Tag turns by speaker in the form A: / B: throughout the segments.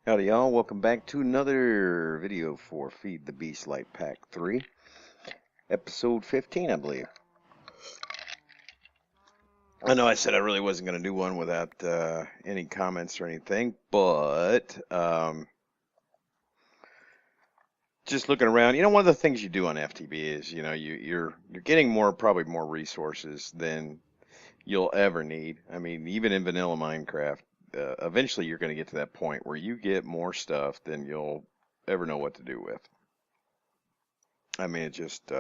A: Howdy y'all, welcome back to another video for Feed the Beast Lite Pack 3, episode 15 I believe. I know I said I really wasn't going to do one without any comments or anything, but just looking around, one of the things you do on FTB is, you're getting probably more resources than you'll ever need. I mean, even in vanilla Minecraft, eventually you're going to get to that point where you get more stuff than you'll ever know what to do with. I mean, it just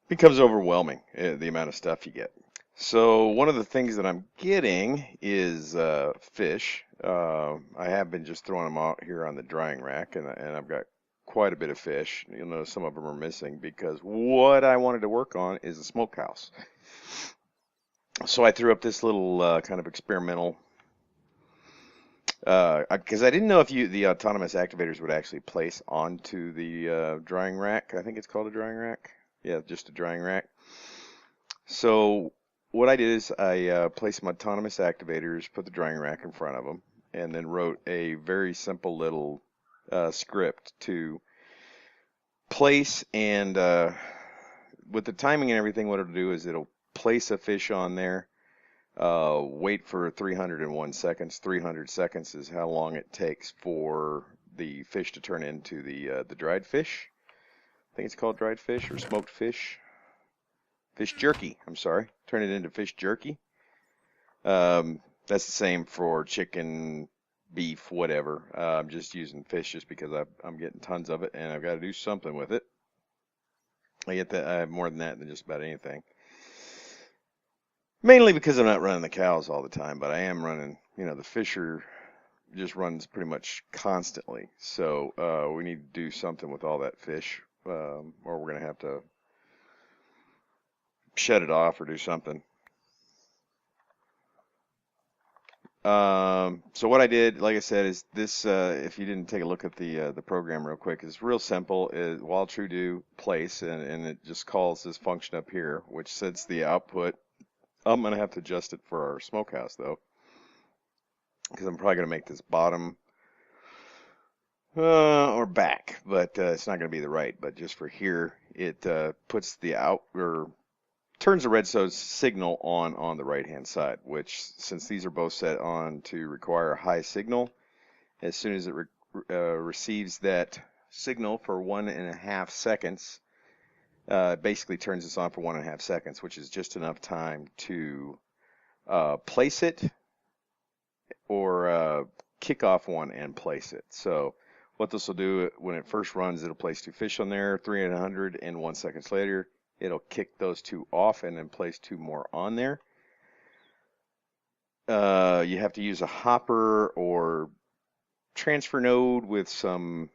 A: becomes overwhelming, the amount of stuff you get. So one of the things that I'm getting is fish. I have been just throwing them out here on the drying rack, and I've got quite a bit of fish. You'll notice some of them are missing because what I wanted to work on is a smokehouse. So I threw up this little kind of experimental, because I didn't know if the autonomous activators would actually place onto the drying rack. I think it's called a drying rack. Yeah, just a drying rack. So what I did is I placed some autonomous activators, put the drying rack in front of them, and then wrote a very simple little script to place and with the timing and everything, what it'll do is it'll place a fish on there, wait for 301 seconds. 300 seconds is how long it takes for the fish to turn into the dried fish. I think it's called dried fish or smoked fish. Fish jerky, I'm sorry. Turn it into fish jerky. That's the same for chicken, beef, whatever. I'm just using fish just because I'm getting tons of it and I've got to do something with it. I have more than that than just about anything. Mainly because I'm not running the cows all the time, but I am running, the fisher just runs pretty much constantly. So we need to do something with all that fish, or we're going to have to shut it off or do something. So what I did, like I said, is this, if you didn't take a look at the program real quick, it's real simple. While true do place, and it just calls this function up here, which sets the output. I'm going to have to adjust it for our smokehouse, though, because I'm probably going to make this bottom or back, but it's not going to be the right. But just for here, it puts the turns the redstone signal on the right-hand side, which, since these are both set on to require a high signal, as soon as it receives that signal for 1.5 seconds, basically turns this on for 1.5 seconds, which is just enough time to place it or kick off one and place it. So what this will do, when it first runs, it'll place 2 fish on there, 301 seconds later, it'll kick those 2 off and then place 2 more on there. You have to use a hopper or transfer node with some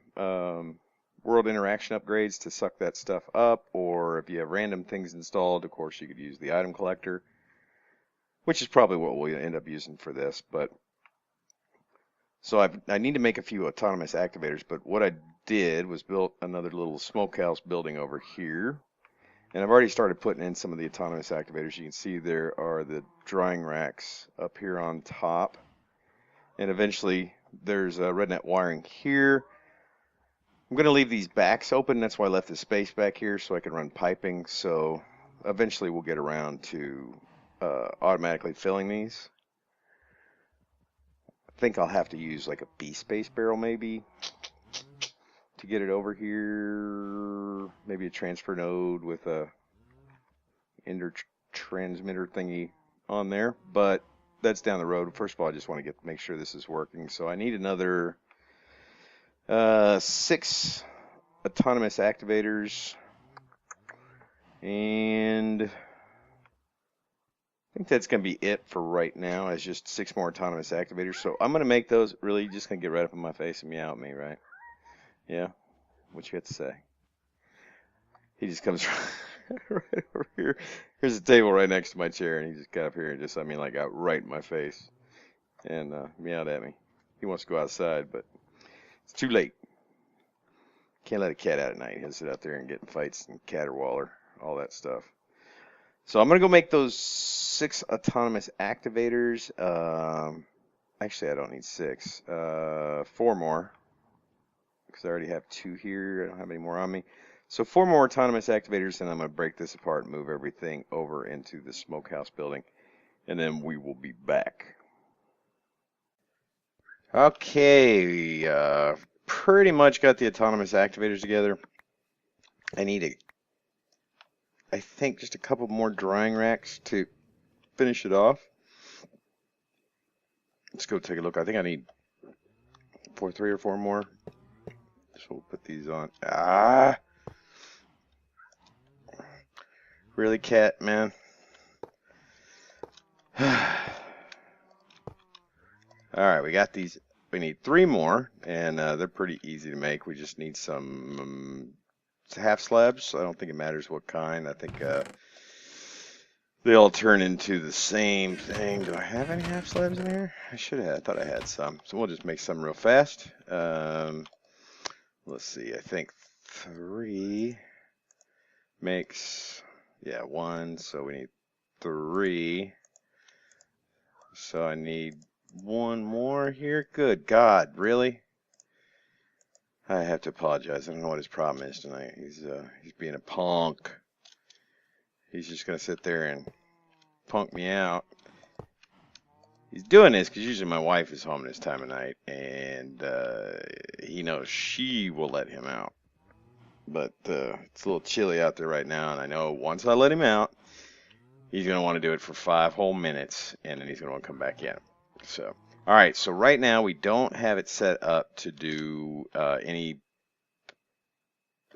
A: world interaction upgrades to suck that stuff up, or if you have random things installed, of course you could use the item collector, which is probably what we'll end up using for this. But so I need to make a few autonomous activators, but what I did was built another little smokehouse building over here, and I've already started putting in some of the autonomous activators. You can see there are the drying racks up here on top, and eventually there's red net wiring here. I'm going to leave these backs open. That's why I left the space back here so I can run piping. So eventually we'll get around to automatically filling these. I think I'll have to use like a Beast space barrel maybe to get it over here. Maybe a transfer node with a ender transmitter thingy on there. But that's down the road. First of all, I just want to make sure this is working. So I need another 6 autonomous activators, and I think that's going to be it for right now, as just 6 more autonomous activators. So I'm going to make those. Really just going to get right up in my face and meow at me, right? Yeah? What you got to say? He just comes right over here. Here's a table right next to my chair, and he just got up here and just, got right in my face and meowed at me. He wants to go outside, but it's too late. Can't let a cat out at night. He'll sit out there and get in fights and caterwaller, all that stuff. So I'm going to go make those 6 autonomous activators. Actually, I don't need 6. 4 more, because I already have 2 here. I don't have any more on me. So 4 more autonomous activators, and I'm going to break this apart and move everything over into the smokehouse building, and then we will be back. Okay, pretty much got the autonomous activators together. I need I think just a couple more drying racks to finish it off. Let's go take a look. I think I need 3 or 4 more. So we'll put these on. Ah! Really, cat, man? Alright, we got these. We need 3 more, and they're pretty easy to make. We just need some half slabs. I don't think it matters what kind. I think they all turn into the same thing. Do I have any half slabs in here? I should have. I thought I had some. So we'll just make some real fast. Let's see. I think 3 makes, yeah, 1. So we need 3. So I need 1 more here. Good God, really? I have to apologize. I don't know what his problem is tonight. He's being a punk. He's just gonna sit there and punk me out. He's doing this because usually my wife is home this time of night, and he knows she will let him out. But it's a little chilly out there right now, and I know once I let him out, he's gonna want to do it for 5 whole minutes, and then he's gonna want to come back in. So, all right. So right now we don't have it set up to do any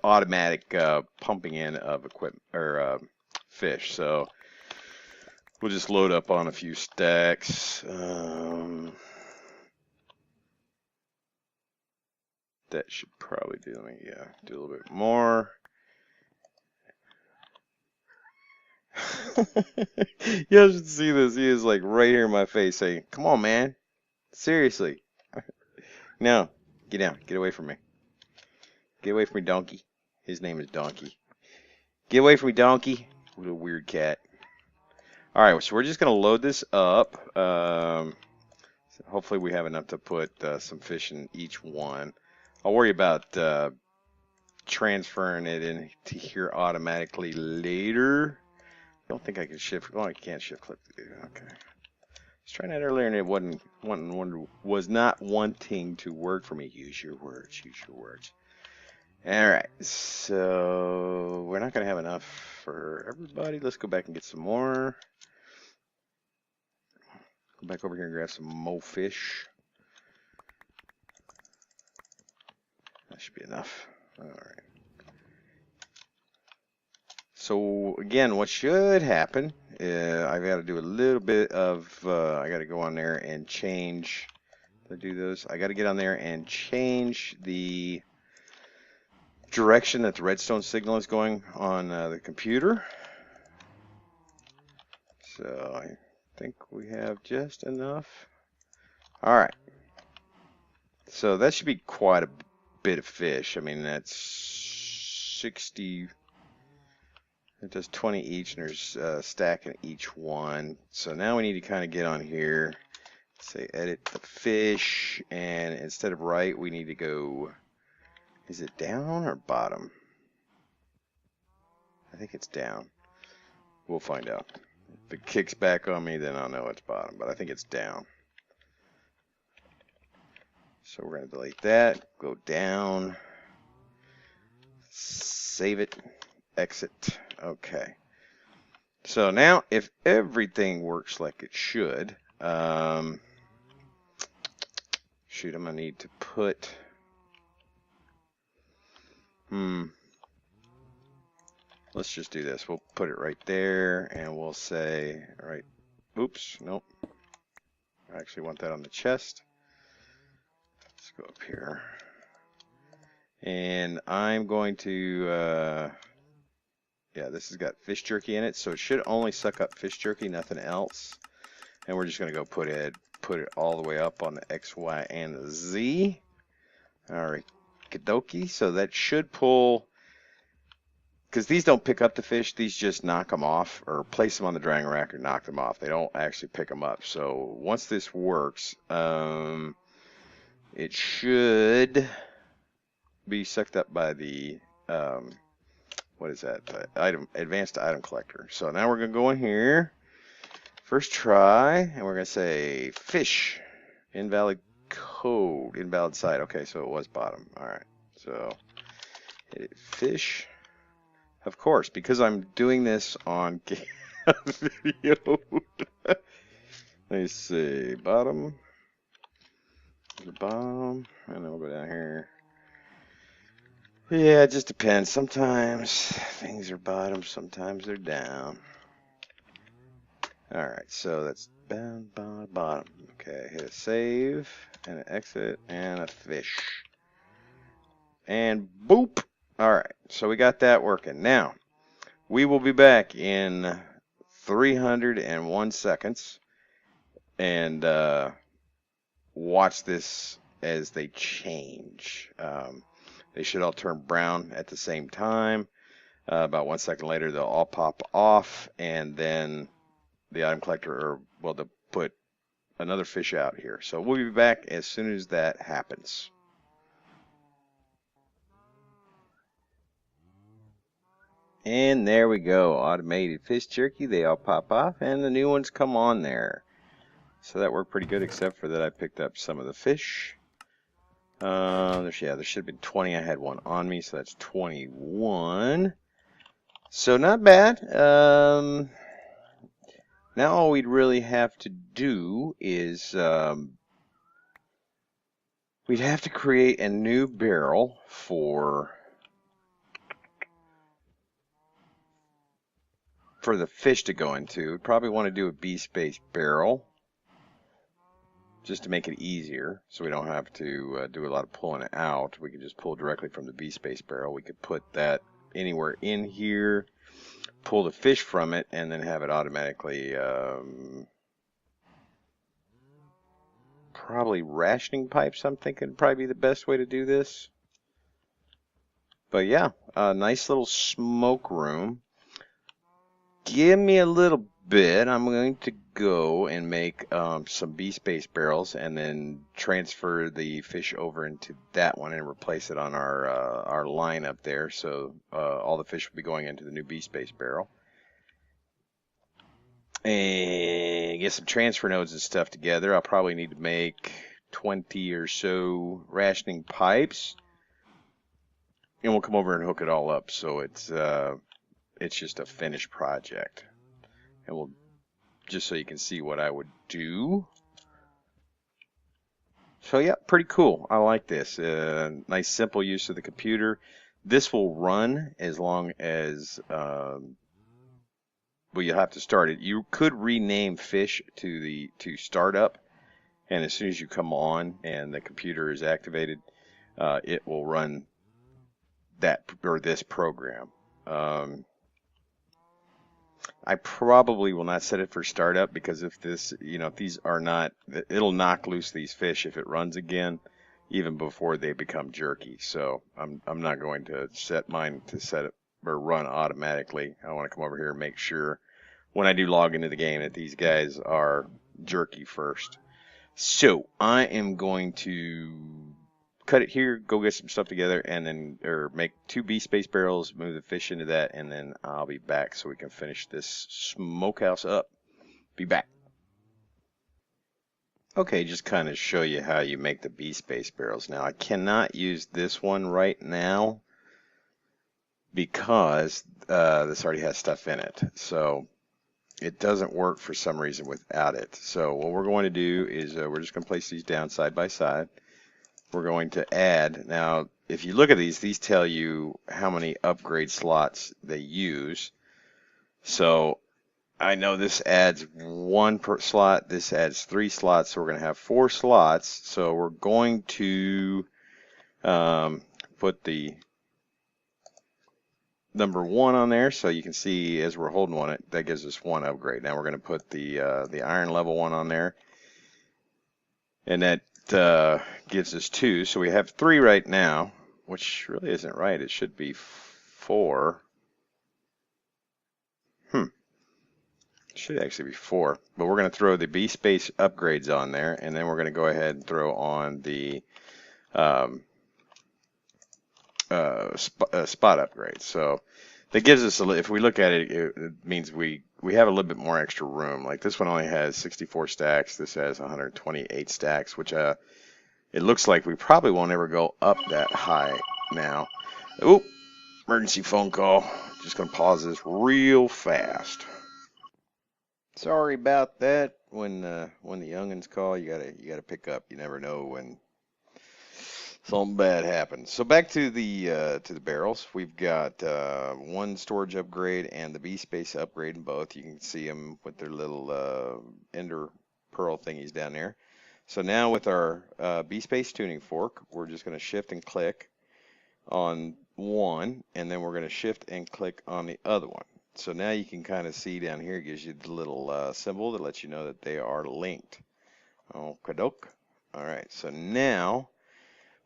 A: automatic pumping in of equipment or fish. So we'll just load up on a few stacks. That should probably do. Let me do a little bit more. You guys should see this. He is like right here in my face saying, "Come on, man. Seriously. No. Get down. Get away from me. Get away from me, donkey." His name is Donkey. Get away from me, donkey. What a weird cat. Alright, so we're just going to load this up. Hopefully we have enough to put some fish in each one. I'll worry about transferring it into here automatically later. I don't think I can shift. Oh, I can't shift click. Okay. I was trying that earlier and it was not wanting to work for me. Use your words. Use your words. Alright, so we're not going to have enough for everybody. Let's go back and get some more. Go back over here and grab some more fish. That should be enough. Alright. So again, what should happen, I've got to do a little bit of, I got to go on there and change, did I do those? I got to get on there and change the direction that the redstone signal is going on the computer. So I think we have just enough. Alright. So that should be quite a bit of fish. I mean, that's 60. It does 20 each, and there's a stack in each one. So now we need to kind of get on here, say edit the fish, and instead of right, we need to go, is it down or bottom? I think it's down. We'll find out. If it kicks back on me, then I'll know it's bottom, but I think it's down. So we're going to delete that, go down, save it, exit. Okay. So now, if everything works like it should, shoot, I'm going to need to put, let's just do this. We'll put it right there, and we'll say, all right, oops, nope. I actually want that on the chest. Let's go up here. And I'm going to, yeah, this has got fish jerky in it, so it should only suck up fish jerky, nothing else. And we're just going to go put it all the way up on the X, Y, and the Z. All right, kadoki. So that should pull because these don't pick up the fish, these just knock them off or place them on the drying rack or knock them off. They don't actually pick them up. So once this works, it should be sucked up by the what is that? Advanced item collector. So now we're gonna go in here, first try, and we're gonna say fish, invalid code, invalid site. Okay, so it was bottom. All right, so hit it, fish. Of course, because I'm doing this on video. Let me see, bottom, the bottom, and then we'll go down here. Yeah, it just depends. Sometimes things are bottom, sometimes they're down. All right, so that's down, bottom. Okay, hit a save and an exit and a fish. And boop. All right, so we got that working. Now, we will be back in 301 seconds and watch this as they change. They should all turn brown at the same time. About 1 second later, they'll all pop off, and then the item collector will put another fish out here. So we'll be back as soon as that happens. And there we go, automated fish jerky. They all pop off, and the new ones come on there. So that worked pretty good, except for that I picked up some of the fish. There should have been 20. I had one on me, so that's 21. So not bad. Now all we'd really have to do is we'd have to create a new barrel for the fish to go into. We'd probably want to do a beast-based barrel just to make it easier, so we don't have to do a lot of pulling it out. We can just pull directly from the beast-based barrel. We could put that anywhere in here, pull the fish from it, and then have it automatically probably rationing pipes. I'm thinking would probably be the best way to do this. But yeah, a nice little smoke room. Give me a little bit. I'm going to go and make some beast-based barrels and then transfer the fish over into that one and replace it on our line up there. So all the fish will be going into the new beast-based barrel. And get some transfer nodes and stuff together. I'll probably need to make 20 or so rationing pipes. And we'll come over and hook it all up so it's just a finished project. And we'll, just so you can see what I would do. So yeah, pretty cool. I like this. Nice simple use of the computer. This will run as long as, well, you'll have to start it. You could rename fish to startup, and as soon as you come on and the computer is activated, it will run that or this program. I probably will not set it for startup because if this, if these are not, it'll knock loose these fish if it runs again, even before they become jerky. So I'm not going to set mine to set it or run automatically. I want to come over here and make sure when I do log into the game that these guys are jerky first. So I am going to cut it here, go get some stuff together, and then make 2 beast-based barrels, move the fish into that, and then I'll be back so we can finish this smokehouse up. Be back. Okay, just kind of show you how you make the beast-based barrels. Now, I cannot use this one right now because this already has stuff in it. So it doesn't work for some reason without it. So what we're going to do is we're just going to place these down side by side. We're going to add, now if you look at these tell you how many upgrade slots they use. So I know this adds 1 per slot, this adds 3 slots, so we're going to have 4 slots. So we're going to put the number 1 on there, so you can see as we're holding on it, that gives us 1 upgrade. Now we're going to put the iron level 1 on there, and that gives us 2, so we have 3 right now, which really isn't right. It should be 4. Should actually be 4, but we're going to throw the Beast Base upgrades on there, and then we're going to go ahead and throw on the um, spot upgrades. So that gives us if we look at it, it means we have a little bit more extra room. Like this one only has 64 stacks. This has 128 stacks, which it looks like we probably won't ever go up that high now. Oop, emergency phone call. Just going to pause this real fast. Sorry about that. When the youngins call, you gotta pick up. You never know when something bad happens. So back to the barrels. We've got one storage upgrade and the Beast Base upgrade in both. You can see them with their little ender pearl thingies down there. So now with our Beast Base tuning fork, we're just going to shift and click on one, and then we're going to shift and click on the other one. So now you can kind of see down here, it gives you the little symbol that lets you know that they are linked. Okey-doke. All right, so now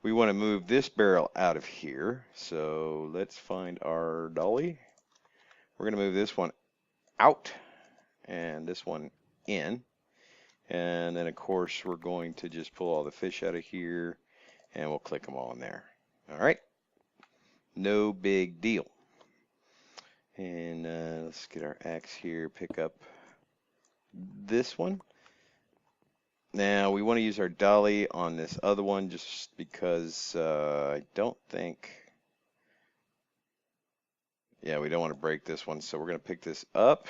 A: we want to move this barrel out of here. So let's find our dolly. We're going to move this one out and this one in. And then, of course, we're going to just pull all the fish out of here, and we'll click them all in there. All right? No big deal. And let's get our axe here, pick up this one. Now, we want to use our dolly on this other one just because I don't think... Yeah, we don't want to break this one, so we're going to pick this up,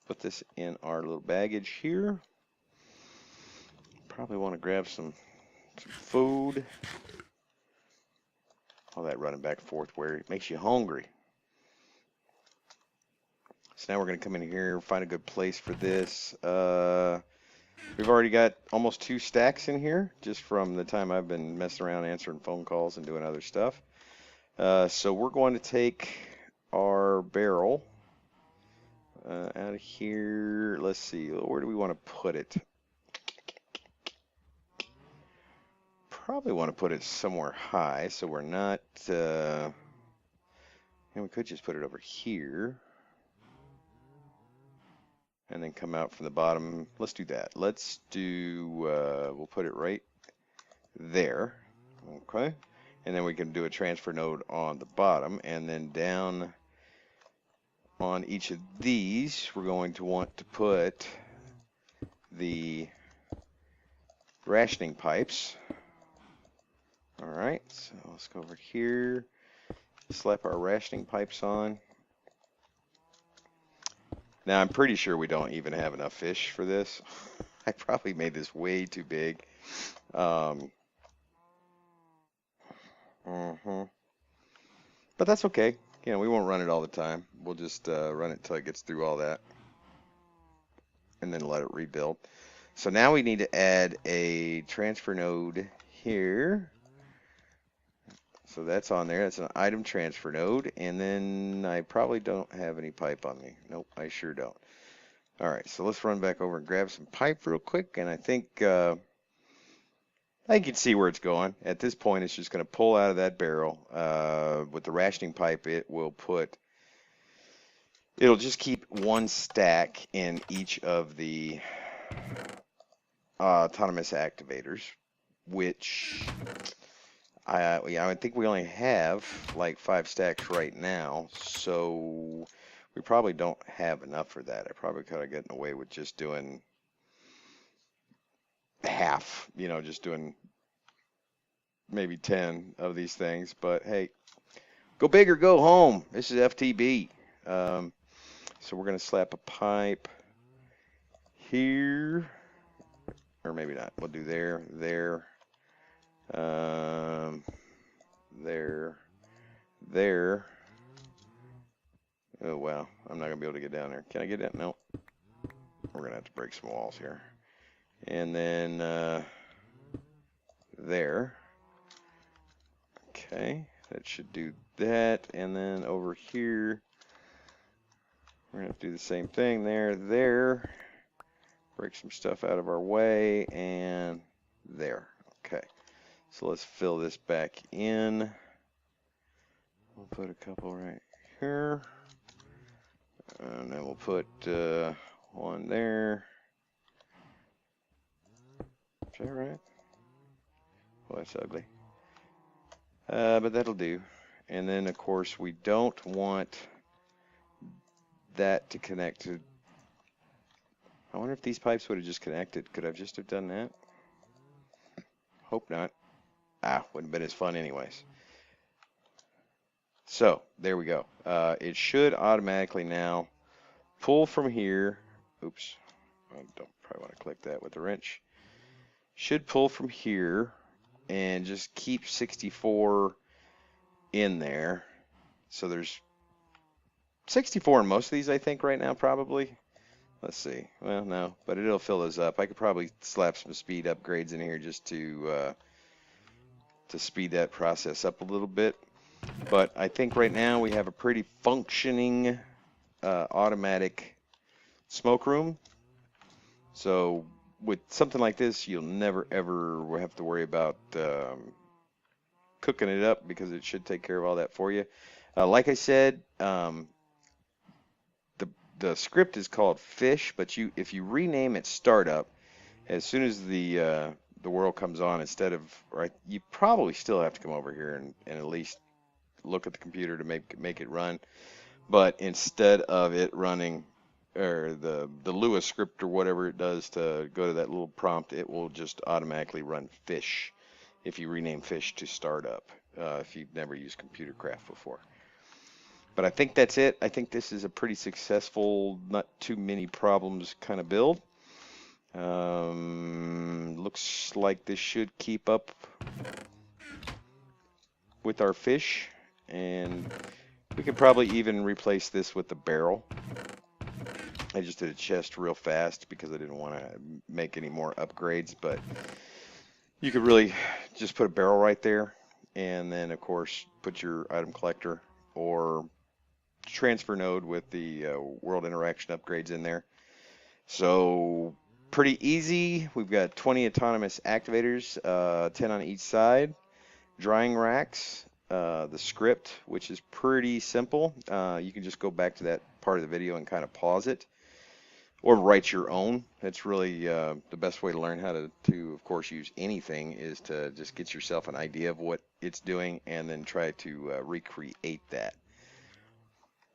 A: put this in our little baggage here. Probably want to grab some food. All that running back and forth where it makes you hungry. So now we're going to come in here, find a good place for this. We've already got almost 2 stacks in here, just from the time I've been messing around answering phone calls and doing other stuff. So we're going to take our barrel out of here. Let's see, where do we want to put it? Probably want to put it somewhere high, so we're not, and we could just put it over here. And then come out from the bottom. Let's do that. Let's do, we'll put it right there. Okay. And then we can do a transfer node on the bottom. And then down on each of these, we're going to want to put the rationing pipes. All right. So let's go over here, slap our rationing pipes on. Now, I'm pretty sure we don't even have enough fish for this. I probably made this way too big. But that's okay. You know, we won't run it all the time. We'll just run it until it gets through all that. And then let it rebuild. So now we need to add a transfer node here. So that's on there. That's an item transfer node. And then I probably don't have any pipe on me. Nope, I sure don't. All right, so let's run back over and grab some pipe real quick. And I think I can see where it's going. At this point, it's just going to pull out of that barrel. With the rationing pipe, it'll just keep 1 stack in each of the autonomous activators, which... I think we only have like 5 stacks right now, so we probably don't have enough for that. I probably could have gotten away with just doing half, you know, just doing maybe 10 of these things. But hey, go big or go home. This is FTB. So we're going to slap a pipe here, or maybe not. We'll do there, there. There. Oh, wow. I'm not going to be able to get down there. Can I get down? No. We're going to have to break some walls here. And then, there. Okay. That should do that. And then over here, we're going to have to do the same thing there, there. Break some stuff out of our way, and there. Okay. So let's fill this back in. We'll put a couple right here. And then we'll put one there. Is that right? Oh, that's ugly. But that'll do. And then, of course, we don't want that to connect to... I wonder if these pipes would have just connected. Could I just have done that? Hope not. Wouldn't have been as fun anyways. So, there we go. It should automatically now pull from here. Oops. I don't probably want to click that with the wrench. Should pull from here and just keep 64 in there. So there's 64 in most of these, I think, right now, probably. Let's see. Well, no, but it'll fill those up. I could probably slap some speed upgrades in here just to speed that process up a little bit. But I think right now we have a pretty functioning automatic smoke room. So with something like this, you'll never ever have to worry about cooking it up, because it should take care of all that for you. Like I said, the script is called Fish, but if you rename it Startup, as soon as the world comes on, instead of, right, you probably still have to come over here and at least look at the computer to make it run. But instead of it running, or the Lua script or whatever it does to go to that little prompt, it will just automatically run Fish if you rename Fish to Startup, if you've never used Computer Craft before. But I think that's it. I think this is a pretty successful, not too many problems kind of build. Looks like this should keep up with our fish, and we could probably even replace this with the barrel. I just did a chest real fast because I didn't want to make any more upgrades, but you could really just put a barrel right there, and then of course put your item collector or transfer node with the world interaction upgrades in there. So pretty easy. We've got 20 autonomous activators, 10 on each side, drying racks, the script, which is pretty simple. You can just go back to that part of the video and kind of pause it, or write your own. That's really the best way to learn how to of course use anything, is to just get yourself an idea of what it's doing and then try to recreate that.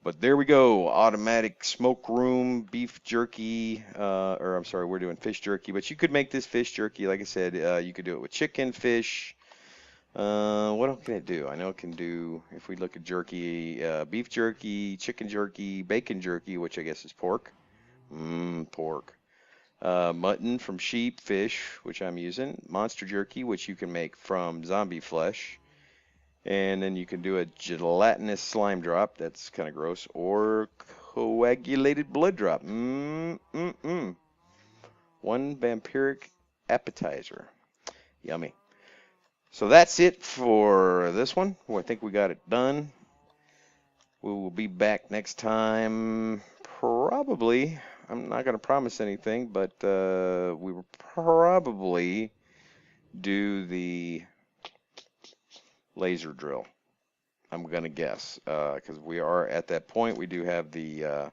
A: But there we go, automatic smoke room, beef jerky, or I'm sorry, we're doing fish jerky, but you could make this fish jerky, like I said, you could do it with chicken, fish. What else can it do? I know it can do, if we look at jerky, beef jerky, chicken jerky, bacon jerky, which I guess is pork. Pork. Mutton from sheep, fish, which I'm using. Monster jerky, which you can make from zombie flesh. And then you can do a gelatinous slime drop, that's kind of gross, or coagulated blood drop. One vampiric appetizer. Yummy. So that's it for this one. Well, I think we got it done. We will be back next time, probably. I'm not going to promise anything, but we will probably do the laser drill. I'm gonna guess, because we are at that point. We do have the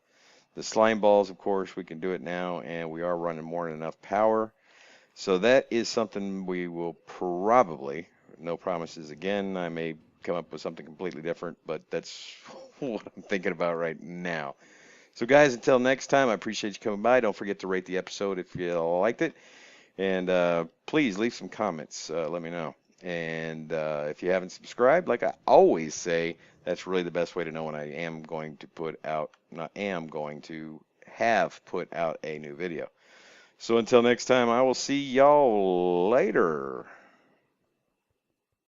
A: slime balls, of course. We can do it now, and we are running more than enough power. So that is something we will probably, no promises again, I may come up with something completely different, but that's what I'm thinking about right now. So guys, until next time, I appreciate you coming by. Don't forget to rate the episode if you liked it, and please leave some comments. Let me know. And if you haven't subscribed, like I always say, that's really the best way to know when I am going to have put out a new video. So until next time, I will see y'all later.